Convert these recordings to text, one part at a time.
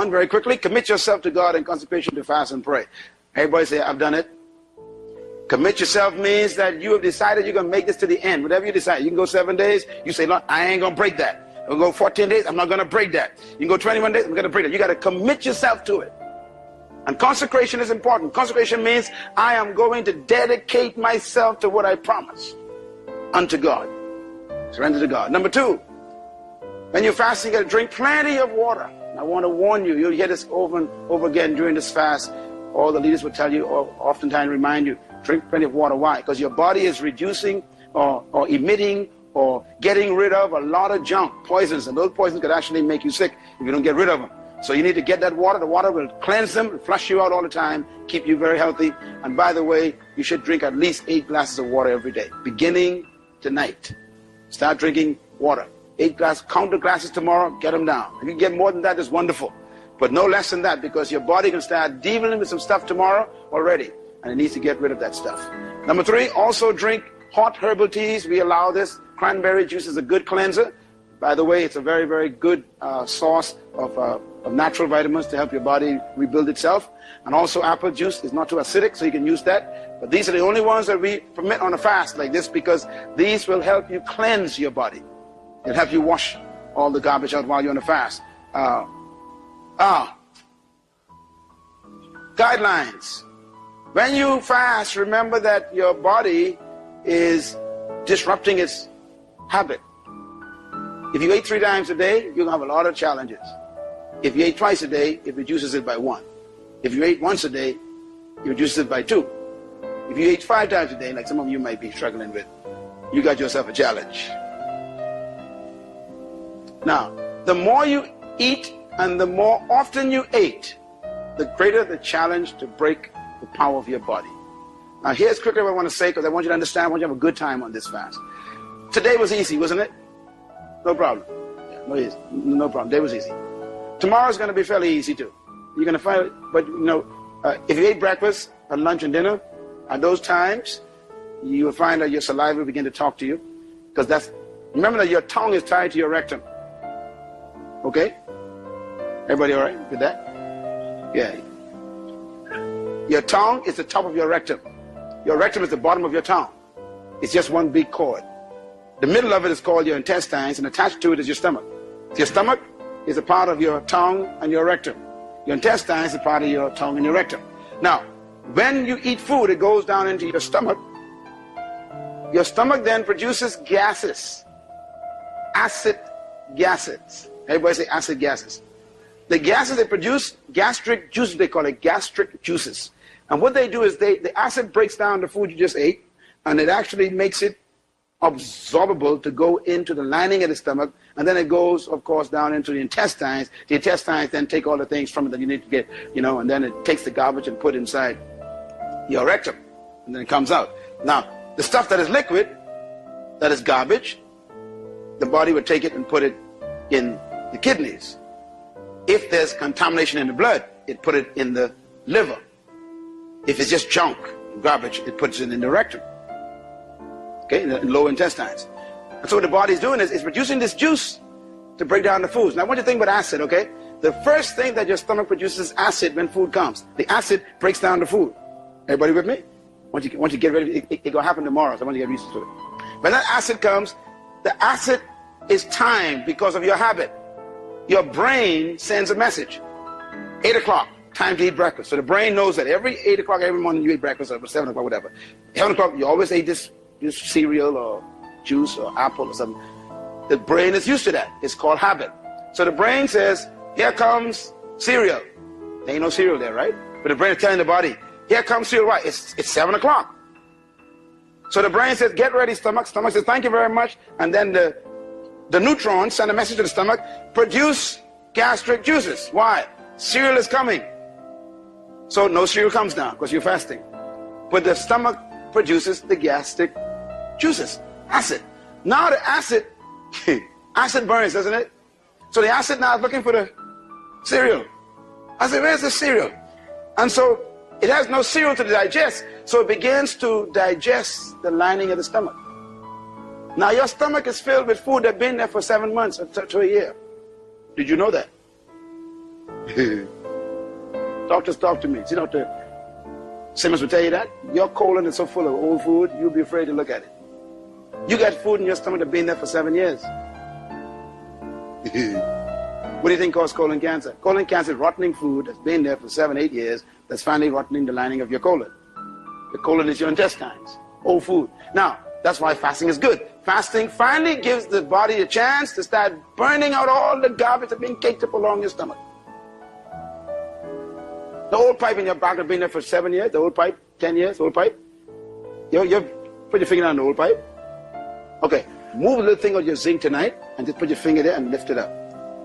one very quickly. Commit yourself to God in consecration to fast and pray. Everybody say, I've done it. Commit yourself means that you have decided you're going to make this to the end. Whatever you decide. You can go 7 days. You say, Lord, I ain't going to break that. I'll go 14 days. I'm not going to break that. You can go 21 days. I'm going to break that. You got to commit yourself to it. And consecration is important. Consecration means I am going to dedicate myself to what I promise unto God. Surrender to God. Number 2, when you're fasting, you got to drink plenty of water. I want to warn you, you'll hear this over and over again during this fast. All the leaders will tell you, or oftentimes remind you, drink plenty of water. Why? Because your body is reducing or emitting or getting rid of a lot of junk, poisons, and those poisons could actually make you sick if you don't get rid of them. So you need to get that water. The water will cleanse them, flush you out all the time, keep you very healthy. And by the way, you should drink at least 8 glasses of water every day, beginning tonight. Start drinking water. 8 glasses, count the glasses tomorrow, get them down. If you can get more than that, it's wonderful. But no less than that, because your body can start dealing with some stuff tomorrow already, and it needs to get rid of that stuff. Number 3, also drink hot herbal teas. We allow this. Cranberry juice is a good cleanser. By the way, it's a very, very good source of natural vitamins to help your body rebuild itself. And also apple juice is not too acidic, so you can use that. But these are the only ones that we permit on a fast like this, because these will help you cleanse your body. It'll help you wash all the garbage out while you're on a fast. Guidelines. When you fast, remember that your body is disrupting its habit. If you ate 3 times a day, you're going to have a lot of challenges. If you ate twice a day, it reduces it by 1. If you ate once a day, it reduces it by 2. If you ate 5 times a day, like some of you might be struggling with, you got yourself a challenge. Now, the more you eat and the more often you ate, the greater the challenge to break the power of your body. Now, here's quickly what I want to say, because I want you to understand, I want you to have a good time on this fast. Today was easy, wasn't it? No problem. Yeah, no problem. Today was easy. Tomorrow's going to be fairly easy too. You're going to find, but you know, if you ate breakfast and lunch and dinner, at those times, you will find that your saliva will begin to talk to you, because remember that your tongue is tied to your rectum. Okay? Everybody all right with that? Yeah. Your tongue is the top of your rectum. Your rectum is the bottom of your tongue. It's just one big cord. The middle of it is called your intestines, and attached to it is your stomach. Your stomach is a part of your tongue and your rectum. Your intestines is a part of your tongue and your rectum. Now, when you eat food, it goes down into your stomach. Your stomach then produces gases. Acid gases. Everybody say acid gases. The gases they produce, gastric juices, they call it gastric juices. And what they do is the acid breaks down the food you just ate, and it actually makes it absorbable to go into the lining of the stomach, and then it goes, of course, down into the intestines. The intestines then take all the things from it that you need to get, and then it takes the garbage and put inside your rectum, and then it comes out. Now, the stuff that is liquid, that is garbage, the body would take it and put it in the kidneys. If there's contamination in the blood, it put it in the liver. If it's just junk, garbage, it puts it in the rectum. Okay, in the lower intestines. And so what the body's doing is it's producing this juice to break down the foods. Now I want you to think about acid, okay? The first thing that your stomach produces is acid when food comes. The acid breaks down the food. Everybody with me? Once you get ready, it's going to happen tomorrow, so I want you to get used to it. When that acid comes, the acid is timed because of your habit. Your brain sends a message. 8 o'clock, time to eat breakfast. So the brain knows that every 8 o'clock every morning you eat breakfast, or 7 o'clock, whatever. 7 o'clock, you always ate this cereal or juice or apple or something. The brain is used to that. It's called habit. So the brain says, here comes cereal. There ain't no cereal there, right? But the brain is telling the body, here comes cereal. Right? It's 7 o'clock. So the brain says, get ready, stomach. Stomach says, thank you very much. And then the neutrons send a message to the stomach, produce gastric juices. Why? Cereal is coming. So no cereal comes now because you're fasting. But the stomach produces the gastric juices, acid. Now the acid burns, doesn't it? So the acid now is looking for the cereal. I said, where's the cereal? And so it has no cereal to digest, so it begins to digest the lining of the stomach. Now your stomach is filled with food that's been there for 7 months to a year. Did you know that? Doctors talk to me. See, Dr. Simmons will tell you that. Your colon is so full of old food, you'll be afraid to look at it. You got food in your stomach that's been there for 7 years. What do you think causes colon cancer? Colon cancer is rotting food that's been there for 7, 8 years that's finally rotting the lining of your colon. The colon is your intestines, old food. Now, that's why fasting is good. Fasting finally gives the body a chance to start burning out all the garbage that's been caked up along your stomach. The old pipe in your back has been there for 7 years, the old pipe, 10 years, old pipe. You put your finger on the old pipe. Okay, move a little thing of your zinc tonight and just put your finger there and lift it up.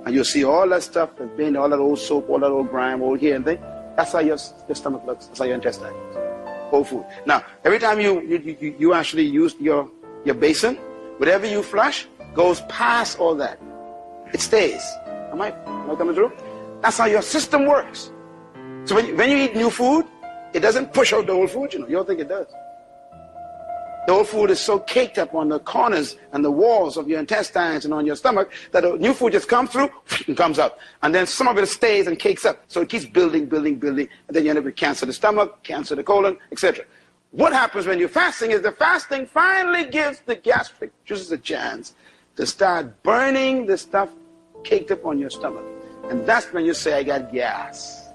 And you'll see all that stuff that's been, all that old soap, all that old grime, old hair and thing. That's how your stomach looks. That's how your intestine looks. Whole food. Now, every time you actually use your basin, whatever you flush goes past all that. It stays. Am I coming through? That's how your system works. So when you eat new food, it doesn't push out the old food, you don't think it does. The old food is so caked up on the corners and the walls of your intestines and on your stomach that the new food just comes through and comes up. And then some of it stays and cakes up. So it keeps building, and then you end up with cancer of the stomach, cancer of the colon, etc. What happens when you're fasting is the fasting finally gives the gastric juices a chance to start burning the stuff caked up on your stomach. And that's when you say, I got gas.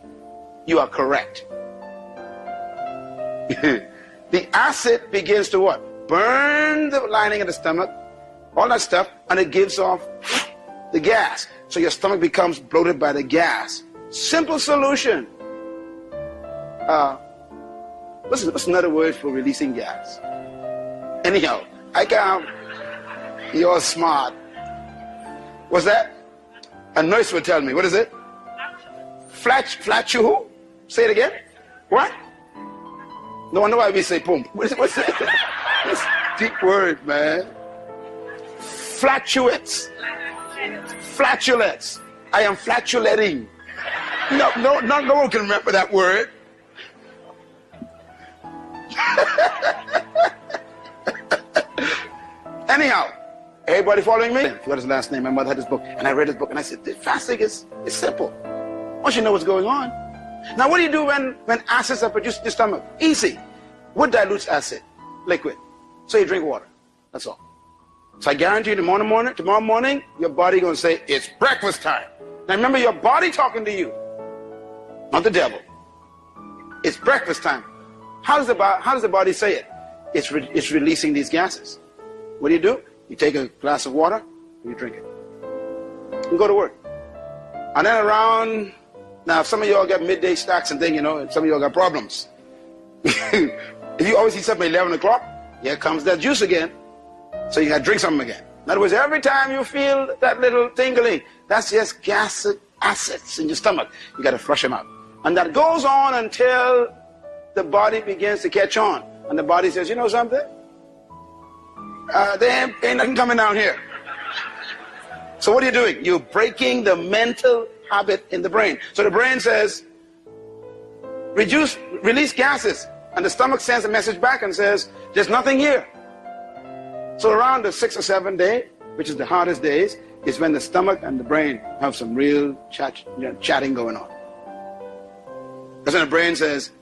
You are correct. The acid begins to what? Burn the lining of the stomach, all that stuff, and it gives off the gas. So your stomach becomes bloated by the gas. Simple solution. What's another word for releasing gas? Anyhow, you're smart. What's that? A nurse will tell me. What is it? Flatu? Say it again. What? No wonder why we say pump. What's that? It's a deep word, man. Flatulence. Flatulence. I am flatulating. No one can remember that word. Anyhow, everybody following me? I forgot his last name. My mother had this book, and I read this book, and I said, fasting is simple. Once you know what's going on. Now, what do you do when acids are produced in your stomach? Easy. What dilutes acid? Liquid. So you drink water. That's all. So I guarantee you tomorrow morning, your body going to say, it's breakfast time. Now remember, your body talking to you, not the devil. It's breakfast time. How does the body say it? It's releasing these gases. What do? You take a glass of water, and you drink it. You go to work. And then around, now some of y'all got midday snacks and things, and some of y'all got problems. If you always eat something at 11 o'clock, here comes that juice again. So you got to drink something again. In other words, every time you feel that little tingling, that's just acids in your stomach. You got to flush them out. And that goes on until the body begins to catch on. And the body says, you know something? There ain't nothing coming down here. So what are you doing? You're breaking the mental habit in the brain. So the brain says, release gases. And the stomach sends a message back and says, there's nothing here. So around the 6th or 7th day, which is the hardest days, is when the stomach and the brain have some real chatting going on. That's when the brain says,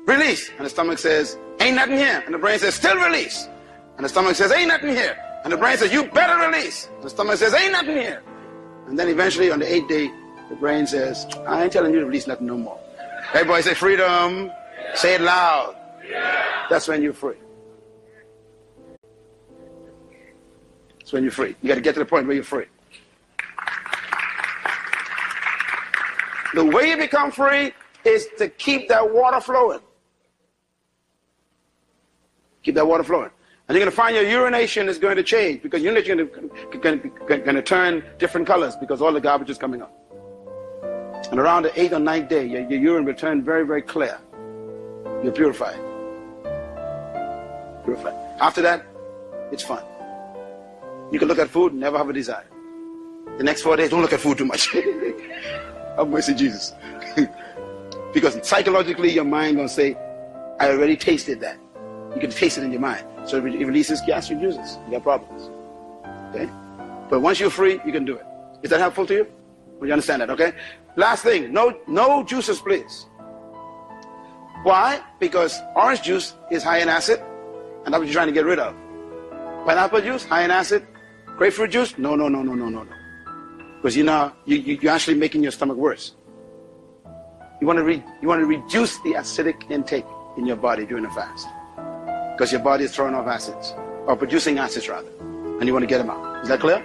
release. And the stomach says, ain't nothing here. And the brain says, still release. And the stomach says, ain't nothing here. And the brain says, you better release. And the stomach says, ain't nothing here. And then eventually on the 8th day, the brain says, I ain't telling you to release nothing no more. Everybody say freedom. Say it loud. That's when you're free. That's when you're free. You got to get to the point where you're free. The way you become free is to keep that water flowing. Keep that water flowing. And you're going to find your urination is going to change because urination is going to turn different colors because all the garbage is coming up. And around the 8th or 9th day, your urine will turn very, very clear. You're purified. Purified. After that, it's fun. You can look at food and never have a desire. The next 4 days, don't look at food too much. Have mercy, Jesus. Because psychologically, your mind going to say, I already tasted that. You can taste it in your mind. So it releases gastric juices. You got problems. Okay? But once you're free, you can do it. Is that helpful to you? Well, you understand that, okay? Last thing, no juices, please. Why? Because orange juice is high in acid, and that's what you're trying to get rid of. Pineapple juice, high in acid. Grapefruit juice, no. Because you're actually making your stomach worse. You want to reduce the acidic intake in your body during the fast, because your body is throwing off acids, or producing acids rather, and you want to get them out. Is that clear?